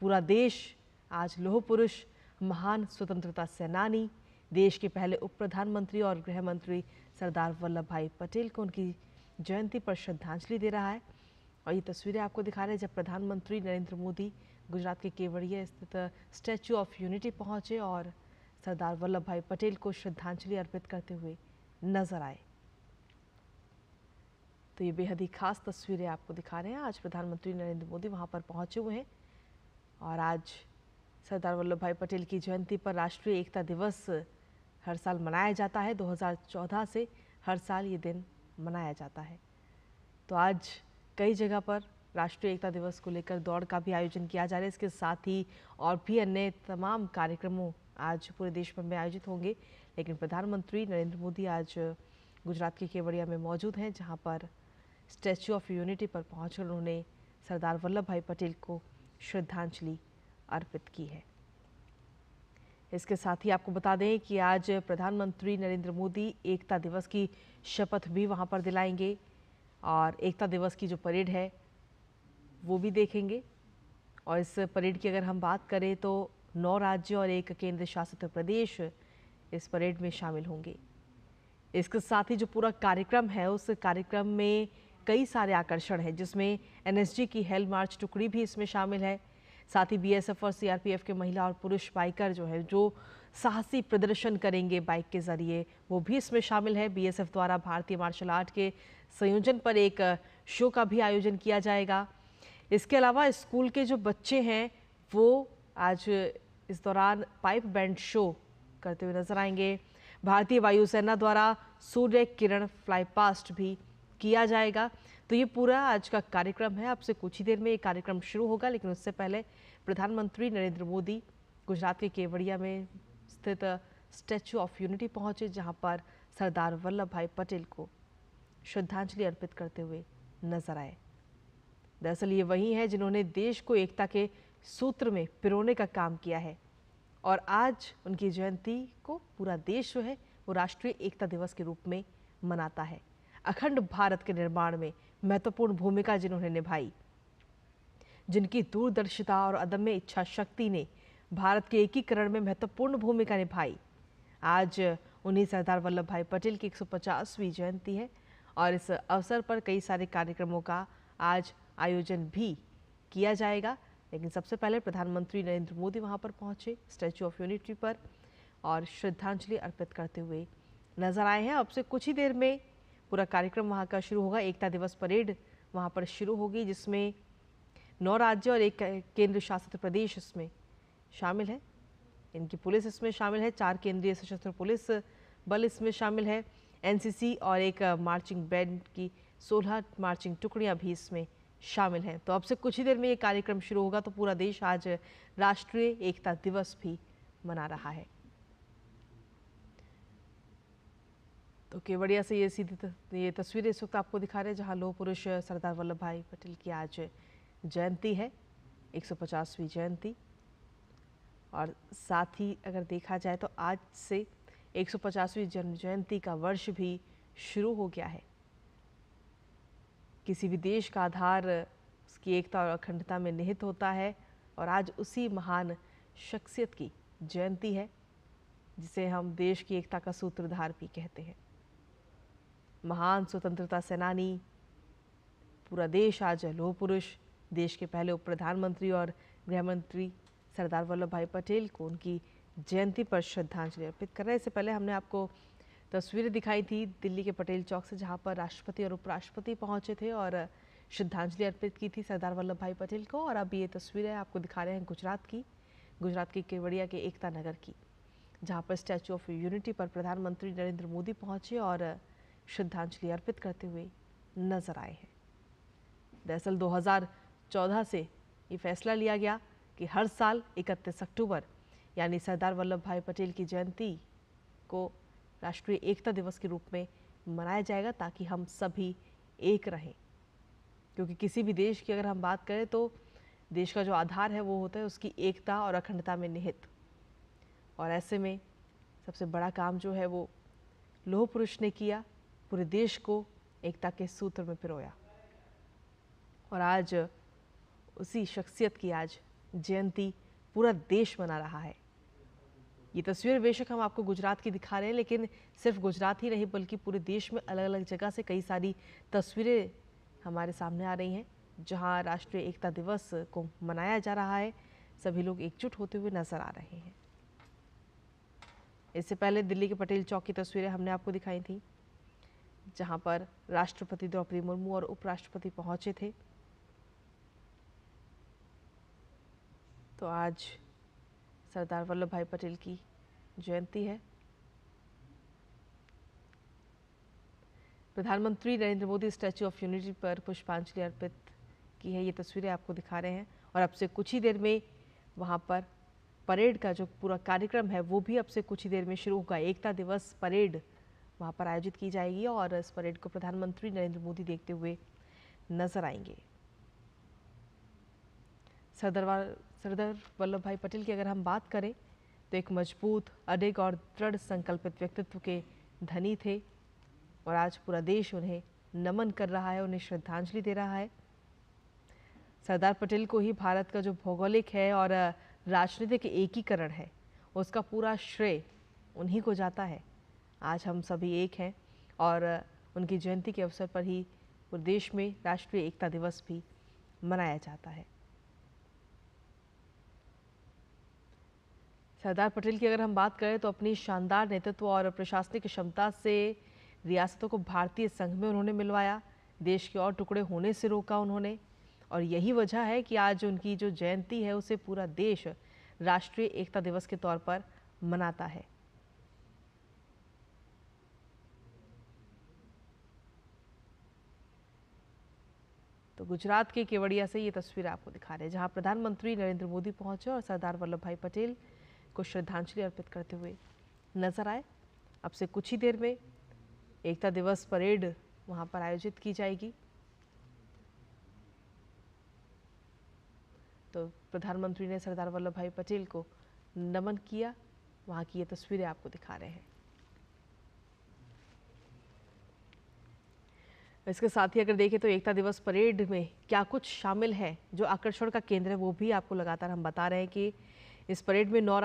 पूरा देश आज लौह पुरुष, महान स्वतंत्रता सेनानी, देश के पहले उप प्रधानमंत्री और गृह मंत्री सरदार वल्लभ भाई पटेल को उनकी जयंती पर श्रद्धांजलि दे रहा है। और ये तस्वीरें आपको दिखा रहे हैं जब प्रधानमंत्री नरेंद्र मोदी गुजरात के केवड़िया स्थित स्टैच्यू ऑफ यूनिटी पहुंचे और सरदार वल्लभ भाई पटेल को श्रद्धांजलि अर्पित करते हुए नजर आए। तो ये बेहद ही खास तस्वीरें आपको दिखा रहे हैं। आज प्रधानमंत्री नरेंद्र मोदी वहां पर पहुंचे हुए हैं और आज सरदार वल्लभ भाई पटेल की जयंती पर राष्ट्रीय एकता दिवस हर साल मनाया जाता है। 2014 से हर साल ये दिन मनाया जाता है। तो आज कई जगह पर राष्ट्रीय एकता दिवस को लेकर दौड़ का भी आयोजन किया जा रहा है। इसके साथ ही और भी अन्य तमाम कार्यक्रमों आज पूरे देश भर में आयोजित होंगे। लेकिन प्रधानमंत्री नरेंद्र मोदी आज गुजरात के केवड़िया में मौजूद हैं, जहां पर स्टैच्यू ऑफ यूनिटी पर पहुंचकर उन्होंने सरदार वल्लभ भाई पटेल को श्रद्धांजलि अर्पित की है। इसके साथ ही आपको बता दें कि आज प्रधानमंत्री नरेंद्र मोदी एकता दिवस की शपथ भी वहां पर दिलाएंगे और एकता दिवस की जो परेड है वो भी देखेंगे। और इस परेड की अगर हम बात करें तो 9 राज्य और 1 केंद्र शासित प्रदेश इस परेड में शामिल होंगे। इसके साथ ही जो पूरा कार्यक्रम है उस कार्यक्रम में कई सारे आकर्षण हैं, जिसमें एनएसजी की हेल मार्च टुकड़ी भी इसमें शामिल है। साथ ही बीएसएफ और सीआरपीएफ के महिला और पुरुष बाइकर जो साहसी प्रदर्शन करेंगे बाइक के जरिए, वो भी इसमें शामिल है। बीएसएफ द्वारा भारतीय मार्शल आर्ट के संयोजन पर एक शो का भी आयोजन किया जाएगा। इसके अलावा स्कूल के जो बच्चे हैं वो आज इस दौरान पाइप बैंड शो करते हुए नजर आएंगे। भारतीय वायुसेना द्वारा सूर्य किरण फ्लाई पास्ट भी किया जाएगा। तो ये पूरा आज का कार्यक्रम है। अब से कुछ ही देर में ये कार्यक्रम शुरू होगा, लेकिन उससे पहले प्रधानमंत्री नरेंद्र मोदी गुजरात के केवड़िया में स्थित स्टैच्यू ऑफ यूनिटी पहुंचे, जहां पर सरदार वल्लभ भाई पटेल को श्रद्धांजलि अर्पित करते हुए नजर आए। दरअसल ये वही है जिन्होंने देश को एकता के सूत्र में पिरोने का काम किया है और आज उनकी जयंती को पूरा देश जो है वो राष्ट्रीय एकता दिवस के रूप में मनाता है। अखंड भारत के निर्माण में महत्वपूर्ण भूमिका जिन्होंने निभाई, जिनकी दूरदर्शिता और अदम्य इच्छा शक्ति ने भारत के एकीकरण में महत्वपूर्ण भूमिका निभाई, आज उन्हीं सरदार वल्लभ भाई पटेल की 150वीं जयंती है और इस अवसर पर कई सारे कार्यक्रमों का आज आयोजन भी किया जाएगा। लेकिन सबसे पहले प्रधानमंत्री नरेंद्र मोदी वहां पर पहुंचे स्टैच्यू ऑफ यूनिटी पर और श्रद्धांजलि अर्पित करते हुए नजर आए हैं। अब से कुछ ही देर में पूरा कार्यक्रम वहां का शुरू होगा। एकता दिवस परेड वहां पर शुरू होगी, जिसमें 9 राज्य और 1 केंद्र शासित प्रदेश इसमें शामिल है। इनकी पुलिस इसमें शामिल है, 4 केंद्रीय सशस्त्र पुलिस बल इसमें शामिल है। एनसीसी और एक मार्चिंग बैंड की 16 मार्चिंग टुकड़ियां भी इसमें शामिल हैं। तो अब से कुछ ही देर में ये कार्यक्रम शुरू होगा। तो पूरा देश आज राष्ट्रीय एकता दिवस भी मना रहा है। तो केवड़िया से ये तस्वीरें इस वक्त आपको दिखा रहे हैं, जहां लौह पुरुष सरदार वल्लभ भाई पटेल की आज जयंती है, 150वीं जयंती। और साथ ही अगर देखा जाए तो आज से 150वीं जन्म जयंती का वर्ष भी शुरू हो गया है। किसी भी देश का आधार उसकी एकता और अखंडता में निहित होता है और आज उसी महान शख्सियत की जयंती है, जिसे हम देश की एकता का सूत्रधार भी कहते हैं। महान स्वतंत्रता सेनानी, पूरा देश आज लौह पुरुष, देश के पहले उप प्रधानमंत्री और गृह मंत्री सरदार वल्लभ भाई पटेल को उनकी जयंती पर श्रद्धांजलि अर्पित कर रहे हैं। इससे पहले हमने आपको तस्वीरें दिखाई थी दिल्ली के पटेल चौक से, जहां पर राष्ट्रपति और उपराष्ट्रपति पहुंचे थे और श्रद्धांजलि अर्पित की थी सरदार वल्लभ भाई पटेल को। और अब ये तस्वीरें आपको दिखा रहे हैं गुजरात के केवड़िया के एकता नगर की, जहां पर स्टैच्यू ऑफ यूनिटी पर प्रधानमंत्री नरेंद्र मोदी पहुंचे और श्रद्धांजलि अर्पित करते हुए नजर आए हैं। दरअसल 2014 से ये फैसला लिया गया कि हर साल 31 अक्टूबर यानी सरदार वल्लभ भाई पटेल की जयंती को राष्ट्रीय एकता दिवस के रूप में मनाया जाएगा, ताकि हम सभी एक रहें। क्योंकि किसी भी देश की अगर हम बात करें तो देश का जो आधार है वो होता है उसकी एकता और अखंडता में निहित। और ऐसे में सबसे बड़ा काम जो है वो लौह पुरुष ने किया, पूरे देश को एकता के सूत्र में पिरोया। और आज उसी शख्सियत की आज जयंती पूरा देश मना रहा है। ये तस्वीर बेशक हम आपको गुजरात की दिखा रहे हैं, लेकिन सिर्फ गुजरात ही नहीं बल्कि पूरे देश में अलग अलग जगह से कई सारी तस्वीरें हमारे सामने आ रही हैं जहां राष्ट्रीय एकता दिवस को मनाया जा रहा है। सभी लोग एकजुट होते हुए नजर आ रहे हैं। इससे पहले दिल्ली के पटेल चौक की तस्वीरें हमने आपको दिखाई थी, जहां पर राष्ट्रपति द्रौपदी मुर्मू और उपराष्ट्रपति पहुंचे थे। तो आज सरदार वल्लभ भाई पटेल की जयंती है। प्रधानमंत्री Narendra Modi statue of unity पर पुष्पांजलि अर्पित की है। ये तस्वीरें आपको दिखा रहे हैं और अब से कुछ ही देर में वहां पर परेड का जो पूरा कार्यक्रम है वो भी अब से कुछ ही देर में शुरू होगा। एकता दिवस परेड वहां पर आयोजित की जाएगी और इस परेड को प्रधानमंत्री नरेंद्र मोदी देखते हुए नजर आएंगे। सरदार वल्लभ भाई पटेल की अगर हम बात करें तो एक मजबूत, अडिग और दृढ़ संकल्पित व्यक्तित्व के धनी थे और आज पूरा देश उन्हें नमन कर रहा है, उन्हें श्रद्धांजलि दे रहा है। सरदार पटेल को ही भारत का जो भौगोलिक है और राजनीतिक एकीकरण है उसका पूरा श्रेय उन्हीं को जाता है। आज हम सभी एक हैं और उनकी जयंती के अवसर पर ही पूरे देश में राष्ट्रीय एकता दिवस भी मनाया जाता है। सरदार पटेल की अगर हम बात करें तो अपनी शानदार नेतृत्व और प्रशासनिक क्षमता से रियासतों को भारतीय संघ में उन्होंने मिलवाया, देश के और टुकड़े होने से रोका उन्होंने, और यही वजह है कि आज उनकी जो जयंती है उसे पूरा देश राष्ट्रीय एकता दिवस के तौर पर मनाता है। तो गुजरात के केवड़िया से ये तस्वीर आपको दिखा रहे हैं जहां प्रधानमंत्री नरेंद्र मोदी पहुंचे और सरदार वल्लभ भाई पटेल को श्रद्धांजलि अर्पित करते हुए नजर आए। अब से कुछ ही देर में एकता दिवस परेड वहां पर आयोजित की जाएगी। तो प्रधानमंत्री ने सरदार वल्लभ भाई पटेल को नमन किया, वहां की ये तस्वीरें आपको दिखा रहे हैं। इसके साथ ही अगर देखें तो एकता दिवस परेड में क्या कुछ शामिल है, जो आकर्षण का केंद्र है वो भी आपको लगातार हम बता रहे हैं कि इस परेड में 9